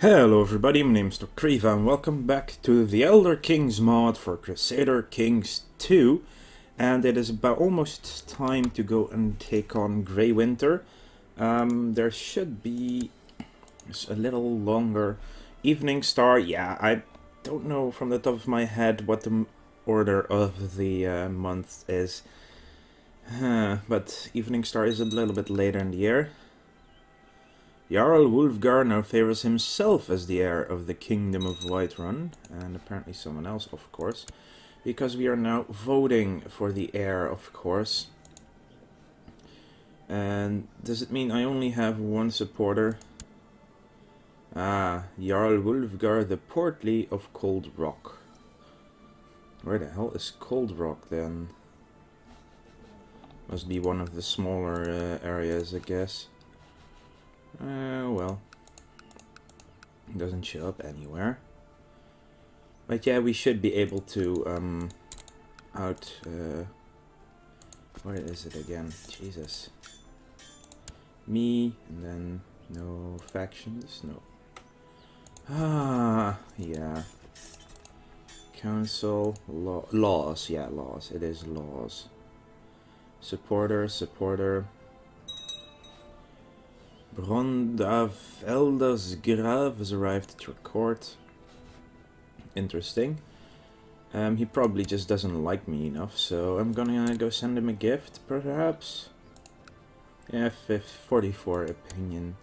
Hello everybody, my name is Dr. Kriva and welcome back to the Elder Kings mod for Crusader Kings 2. And it is about almost time to go and take on Greywinter. There should be a little longer Evening Star. Yeah, I don't know from the top of my head what the order of the month is. But Evening Star is a little bit later in the year. Jarl Wulfgar now favors himself as the heir of the Kingdom of Whiterun, and apparently someone else, of course, because we are now voting for the heir, of course. And does it mean I only have one supporter? Ah, Jarl Wulfgar the Portly of Cold Rock. Where the hell is Cold Rock then? Must be one of the smaller areas, I guess. Well, it doesn't show up anywhere. But yeah, we should be able to, where is it again? Jesus. Me, and then no factions, no. Ah, yeah. Council, laws, yeah, laws, it is laws. Supporter. Brondav Elders Grav has arrived at your court. Interesting. He probably just doesn't like me enough, so I'm gonna go send him a gift, perhaps? Yeah, 44 opinion.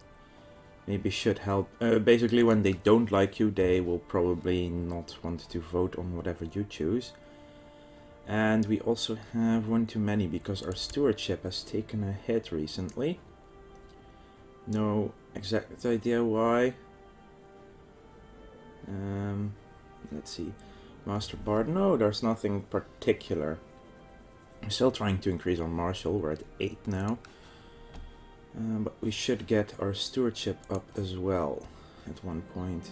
Maybe should help. Basically, when they don't like you, they will probably not want to vote on whatever you choose. And we also have one too many, because our stewardship has taken a hit recently. No exact idea why. Let's see. Master Bard. No, there's nothing particular. I'm still trying to increase our martial. We're at 8 now. But we should get our stewardship up as well at one point.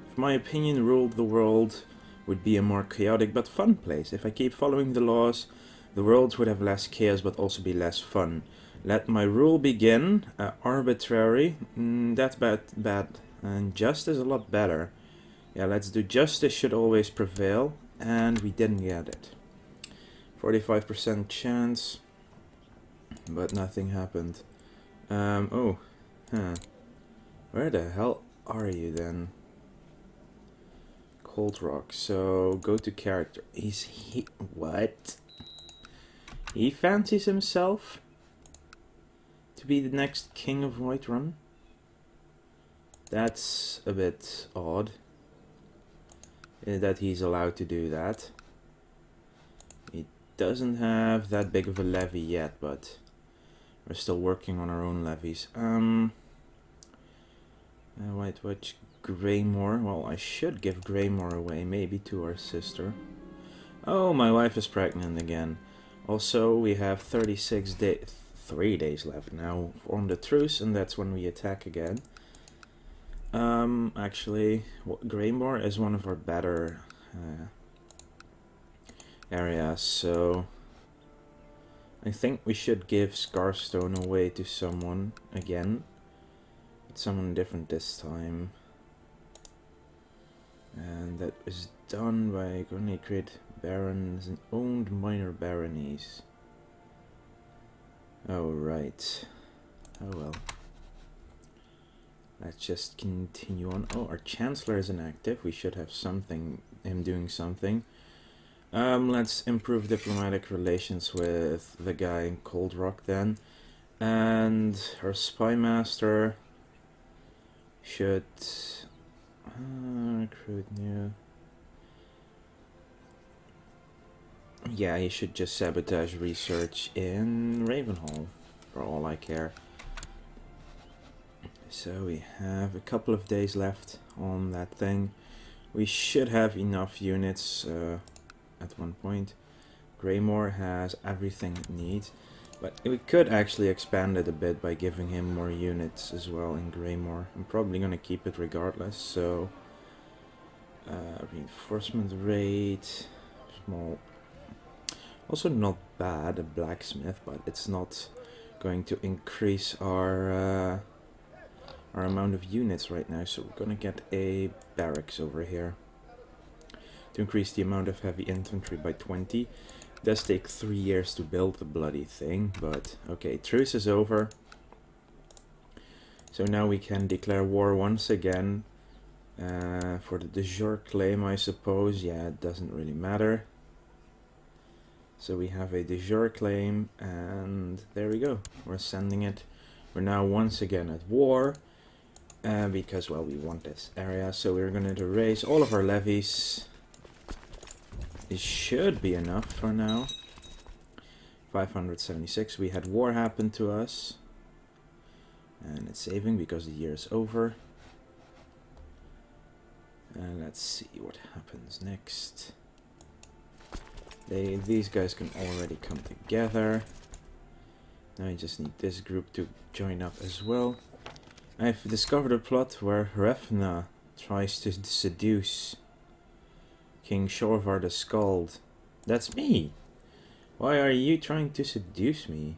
If my opinion ruled the world, would be a more chaotic but fun place. If I keep following the laws, the world would have less chaos but also be less fun. Let my rule begin. Arbitrary. That's bad. And just is a lot better. Yeah, let's do justice should always prevail. And we didn't get it. 45% chance. But nothing happened. Where the hell are you then? Cold Rock. So, go to character. What? He fancies himself to be the next king of Whiterun? That's a bit odd. That he's allowed to do that. He doesn't have that big of a levy yet, but we're still working on our own levies. White Witch Greymore. Well, I should give Greymore away, maybe to our sister. Oh, my wife is pregnant again. Also, we have 3 days left now on the truce, and that's when we attack again. Actually, Greymore is one of our better areas, so I think we should give Scarstone away to someone again. Someone different this time. And that is done by going to create barons and owned minor baronies. Oh, right. Oh well. Let's just continue on. Oh, our Chancellor is inactive. We should have him doing something. Let's improve diplomatic relations with the guy in Cold Rock then. And our Spy Master should recruit new. Yeah, he should just sabotage research in Ravenhall, for all I care. So we have a couple of days left on that thing. We should have enough units at one point. Greymore has everything it needs, but we could actually expand it a bit by giving him more units as well in Greymore. I'm probably going to keep it regardless, so reinforcement rate, small. Also not bad, a blacksmith, but it's not going to increase our our amount of units right now, so we're gonna get a barracks over here to increase the amount of heavy infantry by 20. It does take 3 years to build the bloody thing, but okay, truce is over. So now we can declare war once again for the de jure claim, I suppose. Yeah, it doesn't really matter. So we have a de jure claim, and there we go. We're sending it. We're now once again at war, because, well, we want this area. So we're going to raise all of our levies. It should be enough for now. 576. We had war happen to us. And it's saving because the year is over. And let's see what happens next. These guys can already come together. Now I just need this group to join up as well. I've discovered a plot where Hrefna tries to seduce King Shorvar the Skald. That's me! Why are you trying to seduce me?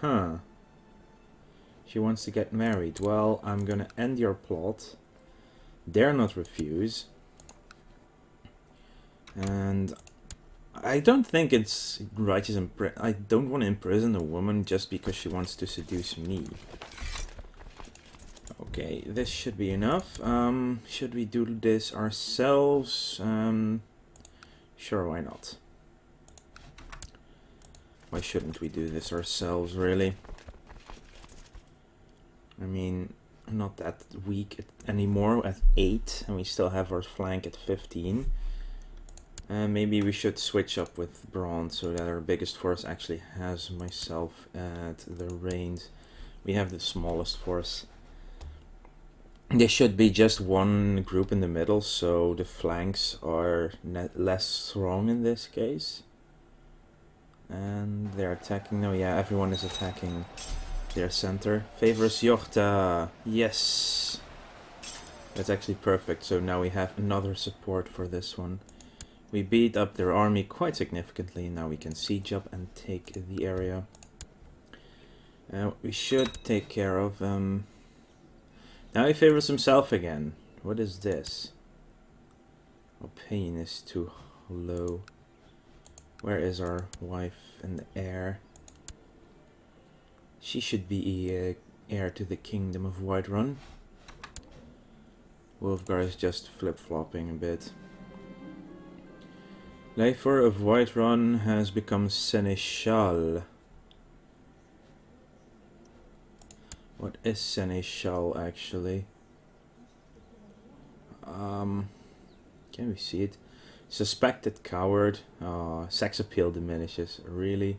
Huh. She wants to get married. Well, I'm gonna end your plot. Dare not refuse. And I don't think it's righteous. I don't want to imprison a woman just because she wants to seduce me. Okay, this should be enough. Should we do this ourselves? Sure, why not? Why shouldn't we do this ourselves, really? I mean, I'm not that weak anymore at 8, and we still have our flank at 15. Maybe we should switch up with bronze so that our biggest force actually has myself at the reins. We have the smallest force. There should be just one group in the middle, so the flanks are less strong in this case. And they're attacking now. Yeah, everyone is attacking their center. Favors Yorta. Yes. That's actually perfect. So now we have another support for this one. We beat up their army quite significantly. Now we can siege up and take the area. We should take care of them. Now he favors himself again. What is this? Opinion is too low. Where is our wife and the heir? She should be heir to the kingdom of Whiterun. Wolfgar is just flip-flopping a bit. Leifer of Whiterun has become Seneschal. What is Seneschal actually? Can we see it? Suspected coward. Sex appeal diminishes. Really?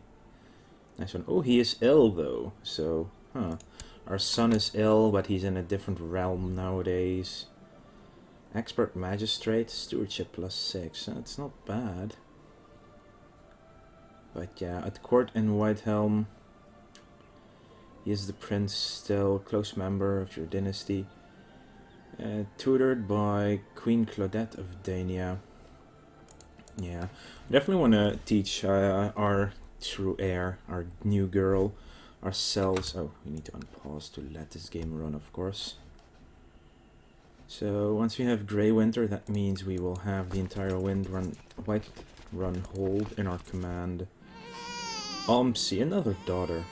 Nice one. Oh, he is ill though. So, our son is ill, but he's in a different realm nowadays. Expert magistrate, stewardship +6. That's not bad. But yeah, at court in Whitehelm, he is the prince still, close member of your dynasty. Tutored by Queen Claudette of Dania. Yeah, definitely want to teach our true heir, our new girl, ourselves. Oh, we need to unpause to let this game run, of course. So once we have Greywinter, that means we will have the entire Whiterun Hold in our command. See, another daughter.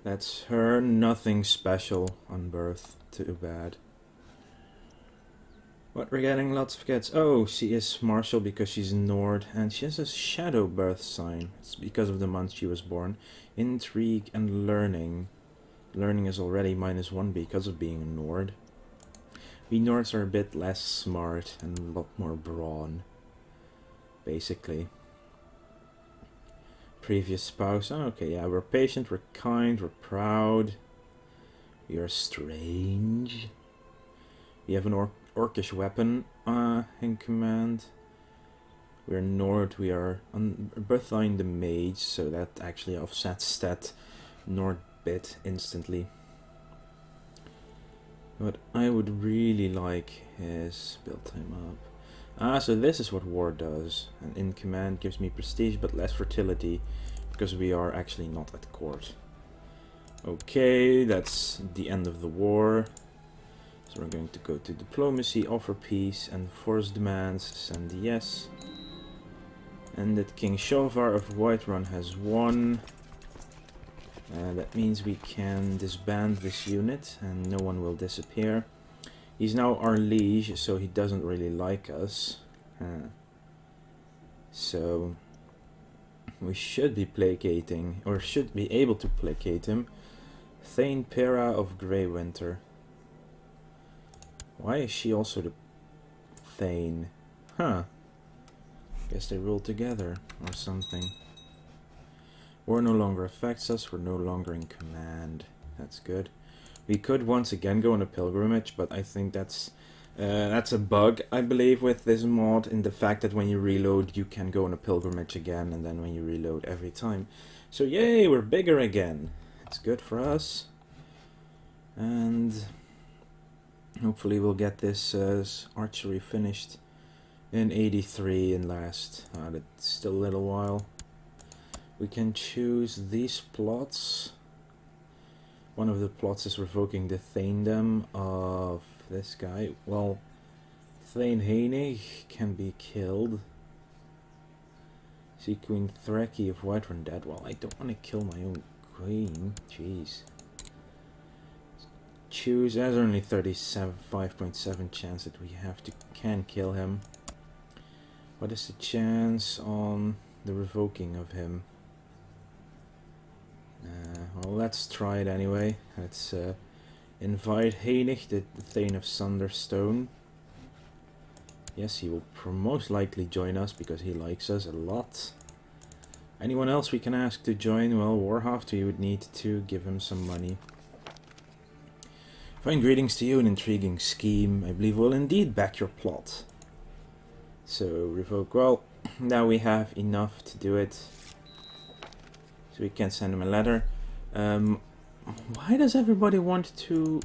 That's her. Nothing special on birth. Too bad. What, we're getting lots of kids. Oh, she is martial because she's Nord, and she has a shadow birth sign. It's because of the month she was born. Intrigue and learning. Learning is already -1 because of being a Nord. We Nords are a bit less smart and a lot more brawn. Basically. Previous spouse. Oh, okay, yeah, we're patient, we're kind, we're proud. We are strange. We have an orcish weapon in command. We're Nord, we are Birthline the Mage, so that actually offsets that Nord bit instantly. What I would really like is build time up. So this is what war does. And in command gives me prestige but less fertility because we are actually not at court. Okay, that's the end of the war. So we're going to go to diplomacy, offer peace, and force demands, send yes. And that King Shovar of Whiterun has won. That means we can disband this unit and no one will disappear. He's now our liege, so he doesn't really like us. So we should be placating, or should be able to placate him. Thane Pera of Greywinter. Why is she also the Thane? Huh. Guess they rule together or something. War no longer affects us, we're no longer in command. That's good. We could once again go on a pilgrimage, but I think that's a bug, I believe, with this mod, in the fact that when you reload you can go on a pilgrimage again, and then when you reload every time. So yay, we're bigger again. It's good for us. And hopefully we'll get this archery finished in 83 and last. That's still a little while. We can choose these plots. One of the plots is revoking the Thanedom of this guy. Well, Thane Heinig can be killed. See Queen Threki of Whiterun dead. Well, I don't want to kill my own queen. Jeez. Choose. There's only 5.7 chance that we can kill him. What is the chance on the revoking of him? Well, let's try it anyway. Let's invite Heinig, the Thane of Sunderstone. Yes, he will most likely join us because he likes us a lot. Anyone else we can ask to join? Well, Warhaft, we would need to give him some money. Fine greetings to you, an intriguing scheme. I believe we'll indeed back your plot. So, revoke. Well, now we have enough to do it. So we can send him a letter. Why does everybody want to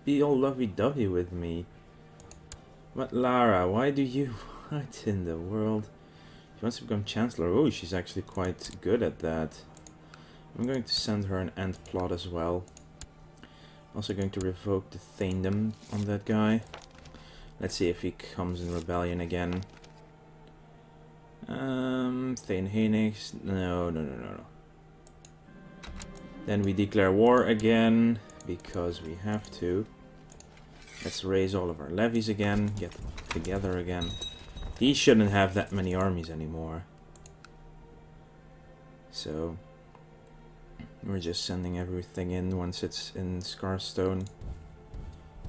be all lovey-dovey with me? But Lara, why do you... What in the world? She wants to become Chancellor. Oh, she's actually quite good at that. I'm going to send her an end plot as well. Also going to revoke the Thanedom on that guy. Let's see if he comes in rebellion again. Thane Heinig. No. Then we declare war again, because we have to. Let's raise all of our levies again, get them together again. He shouldn't have that many armies anymore. So, we're just sending everything in once it's in Scarstone.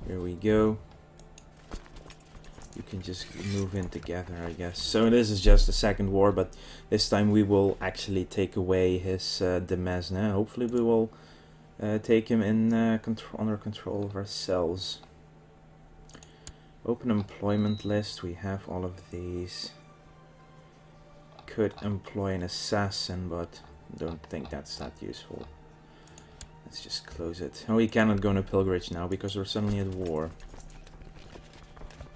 Here we go. You can just move in together, I guess. So this is just the second war, but this time we will actually take away his Demesne. Hopefully we will take him in under control of ourselves. Open employment list. We have all of these. Could employ an assassin, but don't think that's that useful. Let's just close it. Oh, we cannot go on a pilgrimage now because we're suddenly at war.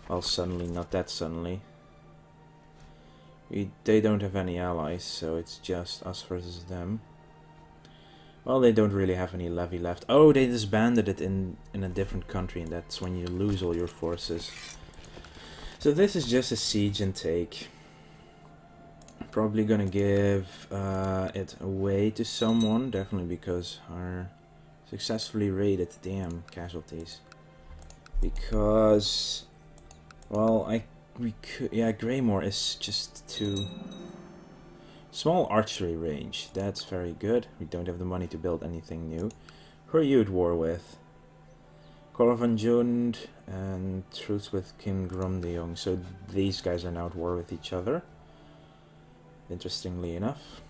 Well, suddenly, not that suddenly. They don't have any allies, so it's just us versus them. Well, they don't really have any levy left. Oh, they disbanded it in a different country, and that's when you lose all your forces. So this is just a siege and take. Probably gonna give it away to someone, definitely, because our successfully raided, damn, casualties. Because... well, yeah, Greymore is just too... Small archery range, that's very good. We don't have the money to build anything new. Who are you at war with? Corvan Jund and truce with King Gromdeong. So these guys are now at war with each other. Interestingly enough.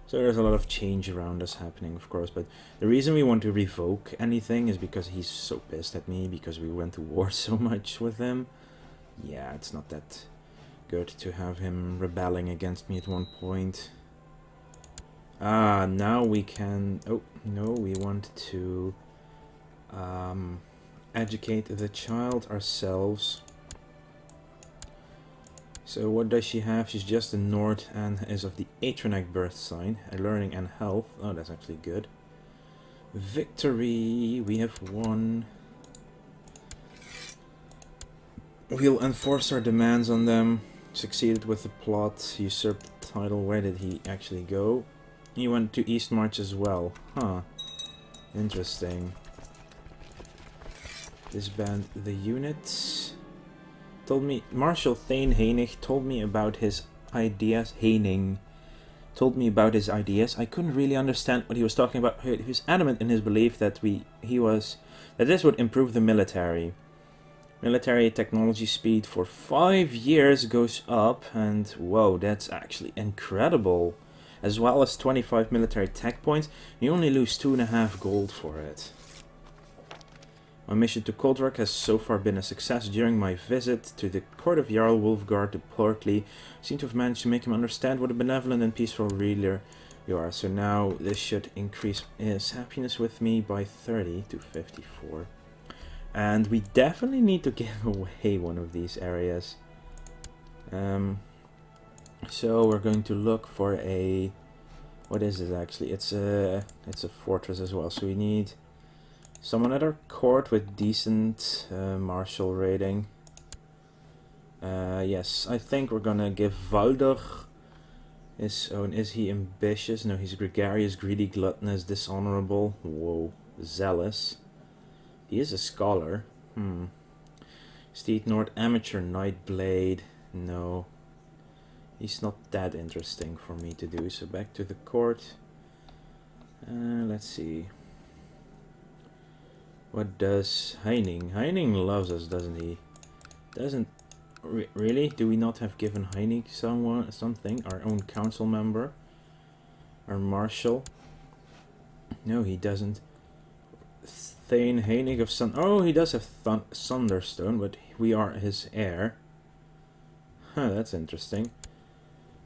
So there's a lot of change around us happening, of course, but the reason we want to revoke anything is because he's so pissed at me because we went to war so much with him. Yeah, it's not that good to have him rebelling against me at one point. Now we can... oh, no, we want to educate the child ourselves. So what does she have? She's just a Nord and is of the Atronach birth sign, learning and health. Oh, that's actually good. Victory! We have won. We'll enforce our demands on them. Succeeded with the plot. Usurped the title. Where did he actually go? He went to East March as well. Huh. Interesting. Disband the units. Told me... Marshal Thane Heinig told me about his ideas. Heining. Told me about his ideas. I couldn't really understand what he was talking about. He was adamant in his belief that that this would improve the military. Military technology speed for 5 years goes up, and whoa, that's actually incredible. As well as 25 military tech points. You only lose 2.5 gold for it. My mission to Coldrock has so far been a success. During my visit to the court of Jarl Wolfgard the Portly, I seem to have managed to make him understand what a benevolent and peaceful ruler you are. So now this should increase his happiness with me by 30 to 54. And we definitely need to give away one of these areas. So we're going to look for a... What is it actually? It's a fortress as well. So we need... someone at our court with decent martial rating. Yes, I think we're gonna give Valder his own. Is he ambitious? No, he's gregarious, greedy, gluttonous, dishonorable. Whoa, zealous. He is a scholar. Steed Nord, amateur, Nightblade. No, he's not that interesting for me to do. So back to the court. Let's see. What does Heining? Heining loves us, doesn't he? Doesn't really? Do we not have given Heining something? Our own council member, our marshal. No, he doesn't. Thane Heinig of Sun. Oh, he does have Thunderstone, but we are his heir. Huh, that's interesting.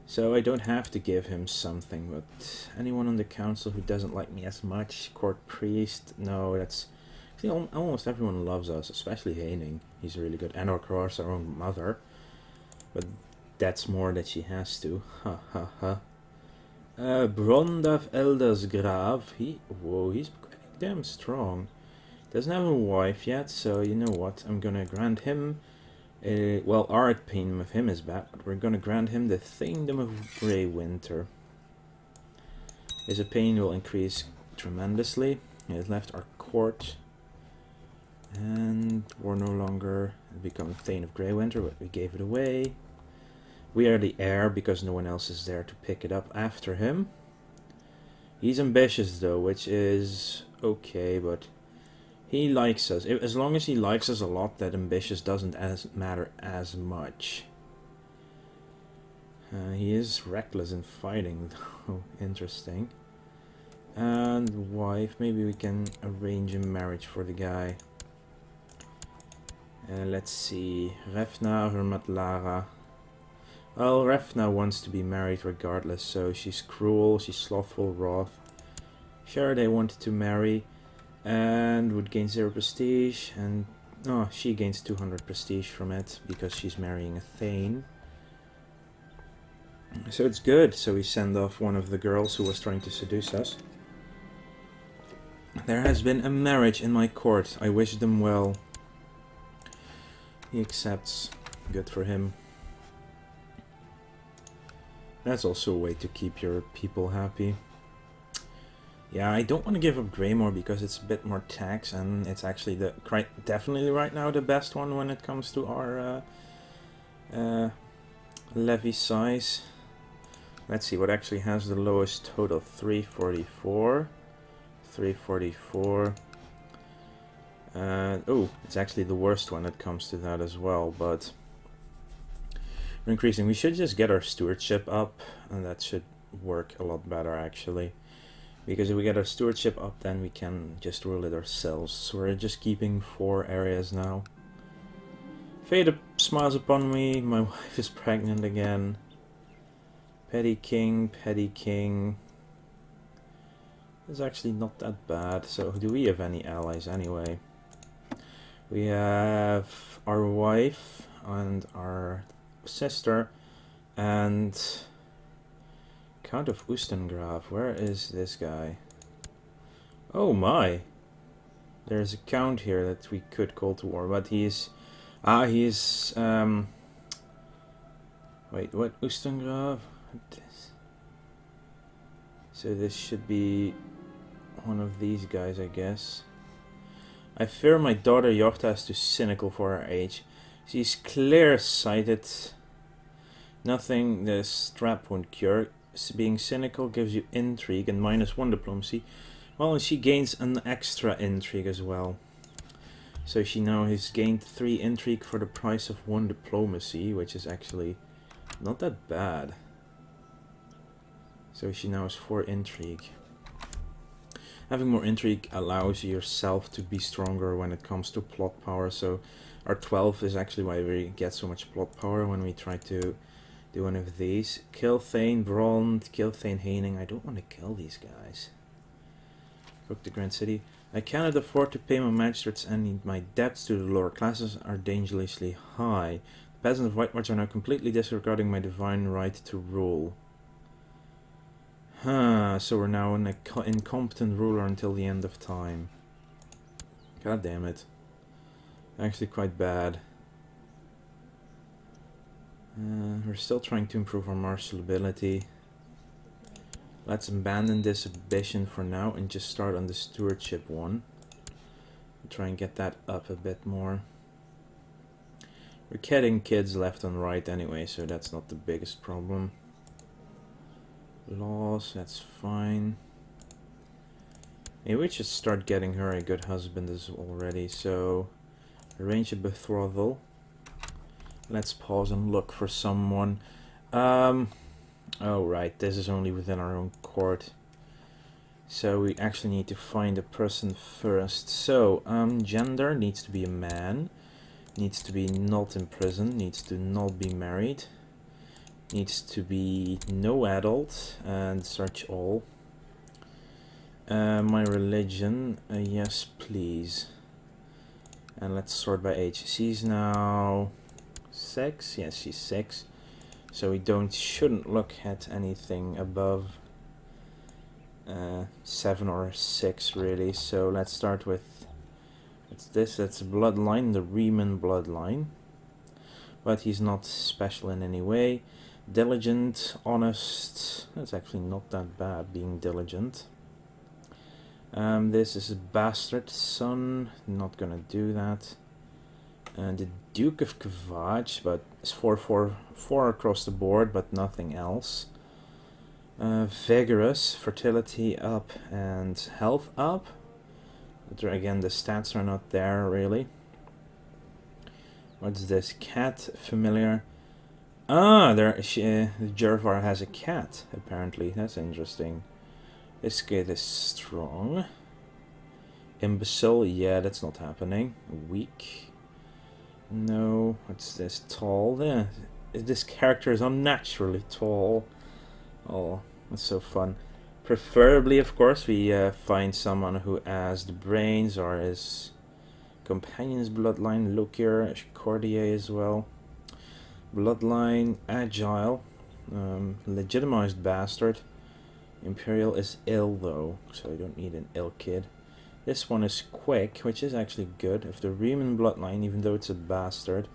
So I don't have to give him something, but anyone on the council who doesn't like me as much? Court priest? No, that's... See, almost everyone loves us, especially Heining. He's really good. And of course our own mother. But that's more that she has to. Ha ha ha. Brondaf Eldersgraaf. He's damn strong. Doesn't have a wife yet, so you know what? I'm gonna grant him... well, our opinion of him is bad, but we're gonna grant him the Thingdom of Greywinter. His opinion will increase tremendously. He has left our court. And we're no longer become Thane of Greywinter, but we gave it away. We are the heir because no one else is there to pick it up after him. He's ambitious though, which is okay, but he likes us. As long as he likes us a lot, that ambitious doesn't matter as much. He is reckless in fighting though. Interesting. And wife, maybe we can arrange a marriage for the guy. Let's see, Refna or Matlara. Well, Refna wants to be married regardless, so she's cruel, she's slothful, wrath. Sure, they wanted to marry, and would gain 0 prestige, and she gains 200 prestige from it, because she's marrying a Thane. So it's good, so we send off one of the girls who was trying to seduce us. There has been a marriage in my court, I wish them well. He accepts. Good for him. That's also a way to keep your people happy. Yeah, I don't want to give up Greymore because it's a bit more tax, and it's actually definitely right now the best one when it comes to our levy size. Let's see what actually has the lowest total. 344. 344. Oh, it's actually the worst one that comes to that as well, but we're increasing. We should just get our stewardship up, and that should work a lot better actually. Because if we get our stewardship up, then we can just rule it ourselves. So we're just keeping 4 areas now. Fate smiles upon me, my wife is pregnant again. Petty King, Petty King. It's actually not that bad. So do we have any allies anyway? We have our wife and our sister and Count of Oostengraaf. Where is this guy? Oh my! There's a count here that we could call to war, but he is... Wait, what? Ustengrav? So this should be one of these guys, I guess. I fear my daughter Yorta is too cynical for her age. She's clear-sighted. Nothing the strap won't cure. Being cynical gives you intrigue and -1 diplomacy. Well, and she gains an extra intrigue as well. So she now has gained 3 intrigue for the price of 1 diplomacy, which is actually not that bad. So she now has 4 intrigue. Having more intrigue allows yourself to be stronger when it comes to plot power. So our 12 is actually why we get so much plot power when we try to do one of these. Kill Thane Brond, kill Thane Haining. I don't want to kill these guys. Cook the Grand City. I cannot afford to pay my magistrates, and my debts to the lower classes are dangerously high. The peasants of White March are now completely disregarding my divine right to rule. So we're now an incompetent ruler until the end of time. God damn it. Actually quite bad. We're still trying to improve our martial ability. Let's abandon this ambition for now and just start on the stewardship one. Try and get that up a bit more. We're getting kids left and right anyway, so that's not the biggest problem. Laws, that's fine. Maybe we should start getting her a good husband as already. So, arrange a betrothal. Let's pause and look for someone. Oh right, this is only within our own court. So we actually need to find a person first. So, gender needs to be a man. Needs to be not in prison. Needs to not be married. Needs to be no adult and search all. My religion, yes please. And let's sort by age. She's now 6. Yes, she's 6. So we shouldn't look at anything above 7 or 6 really. So let's start with this. That's a bloodline, the Riemann bloodline. But he's not special in any way. Diligent, honest. That's actually not that bad, being diligent. This is a bastard son. Not gonna do that. And the Duke of Kavach, but it's 4 across the board, but nothing else. Vigorous, fertility up and health up. But again, the stats are not there really. What's this? Cat, familiar. Ah, Jervar has a cat, apparently. That's interesting. This kid is strong. Imbecile, yeah, that's not happening. Weak. No, what's this? Tall. Yeah, this character is unnaturally tall. Oh, that's so fun. Preferably, of course, we find someone who has the brains or his companion's bloodline. Lokier, Cordier as well. Bloodline, agile, legitimized bastard. Imperial is ill though, so I don't need an ill kid. This one is quick, which is actually good. If the Riemann bloodline, even though it's a bastard.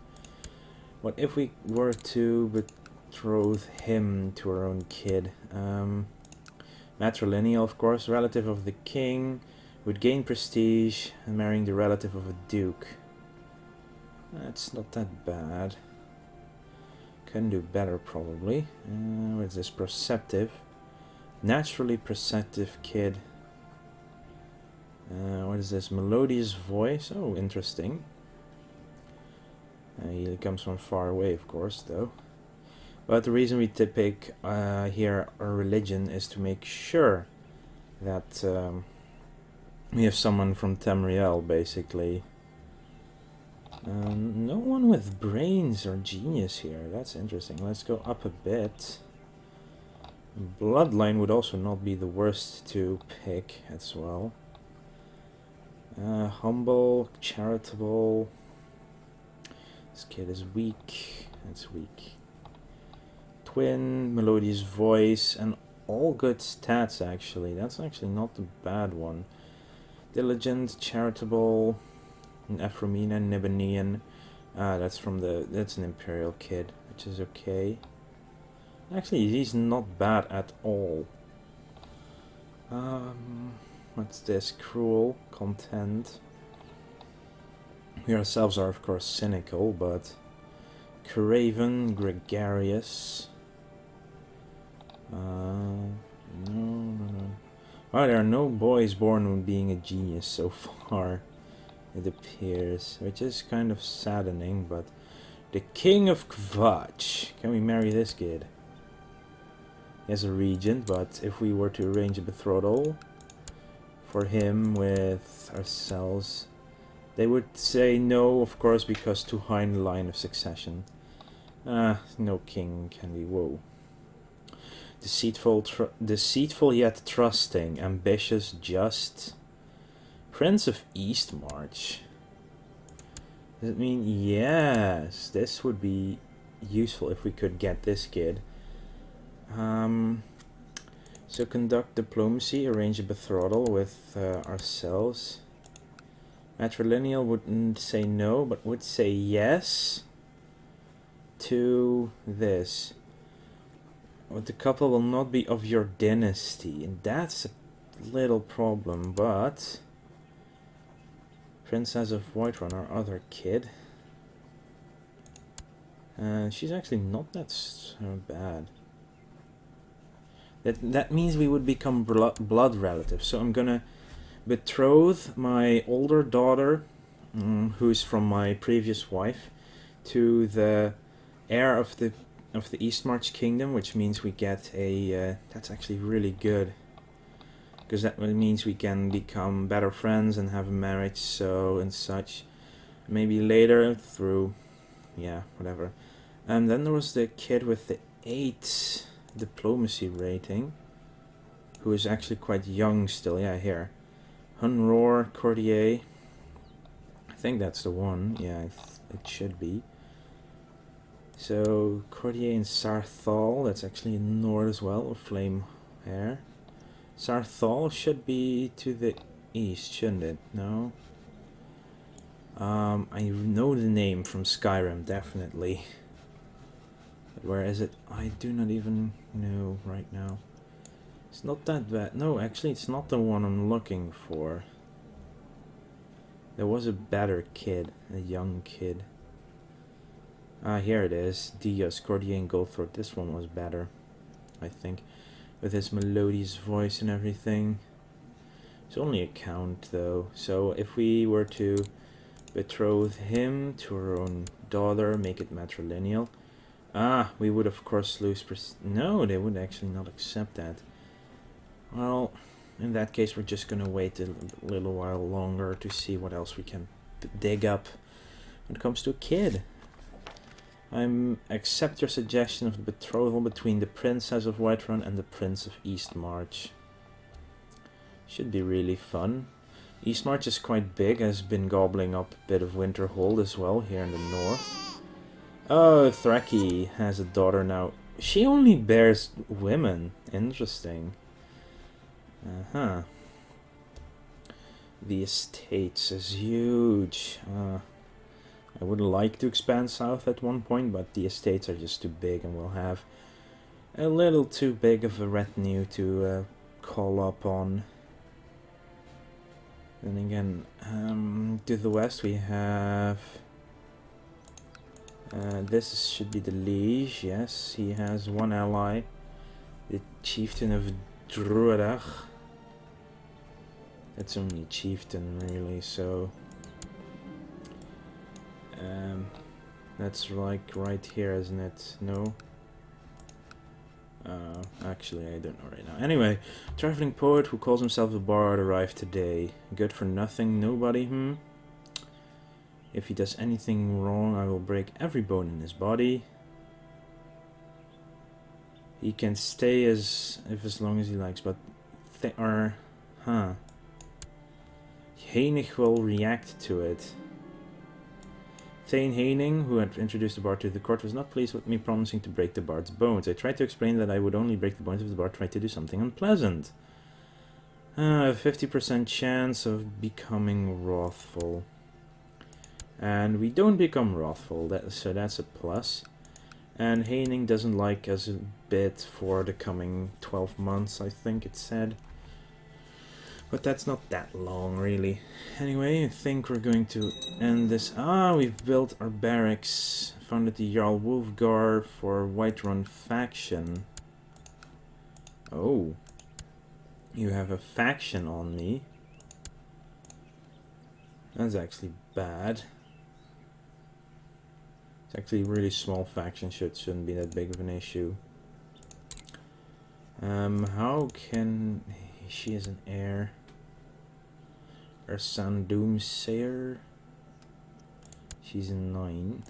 What if we were to betroth him to our own kid? Matrilineal, of course, relative of the king, would gain prestige, and marrying the relative of a duke. That's not that bad. Can do better probably. What's this? Perceptive. Naturally perceptive kid. What is this? Melodious voice. Oh, interesting. He comes from far away, of course, though. But the reason we pick here our religion is to make sure that we have someone from Tamriel, basically. No one with brains or genius here. That's interesting. Let's go up a bit. Bloodline would also not be the worst to pick as well. Humble, charitable. This kid is weak. That's weak. Twin, melodious voice, and all good stats actually. That's actually not a bad one. Diligent, charitable, Ephraimina, Nibanian. That's an Imperial kid, which is okay. Actually, he's not bad at all. What's this? Cruel, content. We ourselves are, of course, cynical, but craven, gregarious. No. Oh, there are no boys born with being a genius so far, it appears, which is kind of saddening, but the King of Kvatch. Can we marry this kid? He has a regent, but if we were to arrange a betrothal for him with ourselves, they would say no, of course, because too high in the line of succession. No king can be. Whoa. Deceitful yet trusting, ambitious, just. Prince of Eastmarch. Does it mean yes? This would be useful if we could get this kid. So conduct diplomacy, arrange a betrothal with ourselves. Matrilineal wouldn't say no, but would say yes to this. But the couple will not be of your dynasty, and that's a little problem, but Princess of Whiterun, our other kid. She's actually not that so bad. That means we would become blood relatives. So I'm gonna betroth my older daughter, who's from my previous wife, to the heir of the Eastmarch Kingdom, which means we get a. That's actually really good, because that means we can become better friends and have a marriage, so and such. Maybe later through, yeah, whatever. And then there was the kid with the 8 diplomacy rating, who is actually quite young still. Yeah, here, Hunroar Courtier. I think that's the one. Yeah, it should be. So Courtier and Sarthal. That's actually in Nord as well, or Flame Hair. Sarthal should be to the east, shouldn't it? No. I know the name from Skyrim, definitely. But where is it? I do not even know right now. It's not that bad. No, actually, it's not the one I'm looking for. There was a better kid, a young kid. Here it is. Diaz, Courtier and Goldthroat. This one was better, I think. With his melodious voice and everything. It's only a count, though. So if we were to betroth him to our own daughter, make it matrilineal. We would of course lose no, they would actually not accept that. Well, in that case we're just gonna wait a little while longer to see what else we can dig up when it comes to a kid. Accept your suggestion of the betrothal between the Princess of Whiterun and the Prince of Eastmarch. Should be really fun. Eastmarch is quite big, has been gobbling up a bit of Winter Hold as well here in the north. Oh, Thraki has a daughter now. She only bears women. Interesting. The estates is huge. I would like to expand south at one point, but the estates are just too big, and we'll have a little too big of a retinue to call up on. Then again, to the west we have... this should be the liege, yes, he has one ally, the chieftain of Druidach. That's only a chieftain, really, so... that's like right here, isn't it? No? Actually, I don't know right now. Anyway, traveling poet who calls himself a bard arrived today. Good for nothing, nobody, If he does anything wrong, I will break every bone in his body. He can stay as long as he likes, but Heinig will react to it. Thane Heining, who had introduced the bard to the court, was not pleased with me promising to break the bard's bones. I tried to explain that I would only break the bones if the bard tried to do something unpleasant. 50% chance of becoming wrathful. And we don't become wrathful, so that's a plus. And Haining doesn't like us a bit for the coming 12 months, I think it said. But that's not that long, really. Anyway, I think we're going to end this. We've built our barracks. Founded the Jarl Wolfgar for Whiterun faction. Oh. You have a faction on me. That's actually bad. It's actually a really small faction, shouldn't be that big of an issue. How can... She is an heir. Ursan Doomsayer. She's a 9.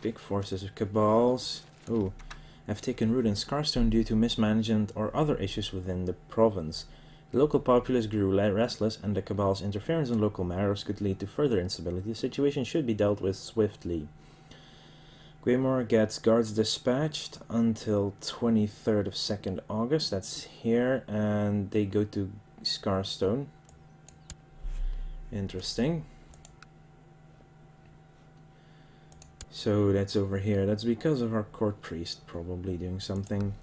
Big forces of Cabals. Oh, have taken root in Scarstone due to mismanagement or other issues within the province. The local populace grew restless, and the Cabal's interference in local matters could lead to further instability. The situation should be dealt with swiftly. Greymore gets guards dispatched until 23rd of 2nd August. That's here, and they go to Scarstone. Interesting. So that's over here. That's because of our court priest probably doing something.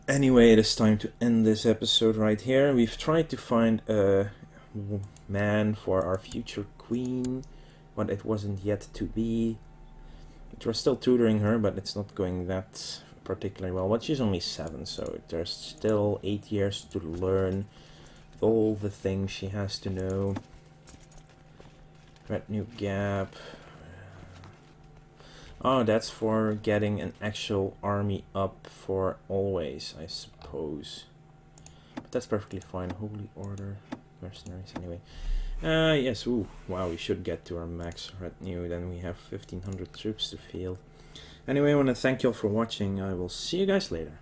Anyway, it is time to end this episode right here. We've tried to find a man for our future queen, but it wasn't yet to be. We're still tutoring her, but it's not going that particularly well. But she's only 7, so there's still 8 years to learn all the things she has to know. Retinue gap. Oh, that's for getting an actual army up for always, I suppose. But that's perfectly fine. Holy Order, mercenaries, anyway. Yes, ooh, wow, we should get to our max retinue, then we have 1500 troops to field. Anyway, I want to thank you all for watching. I will see you guys later.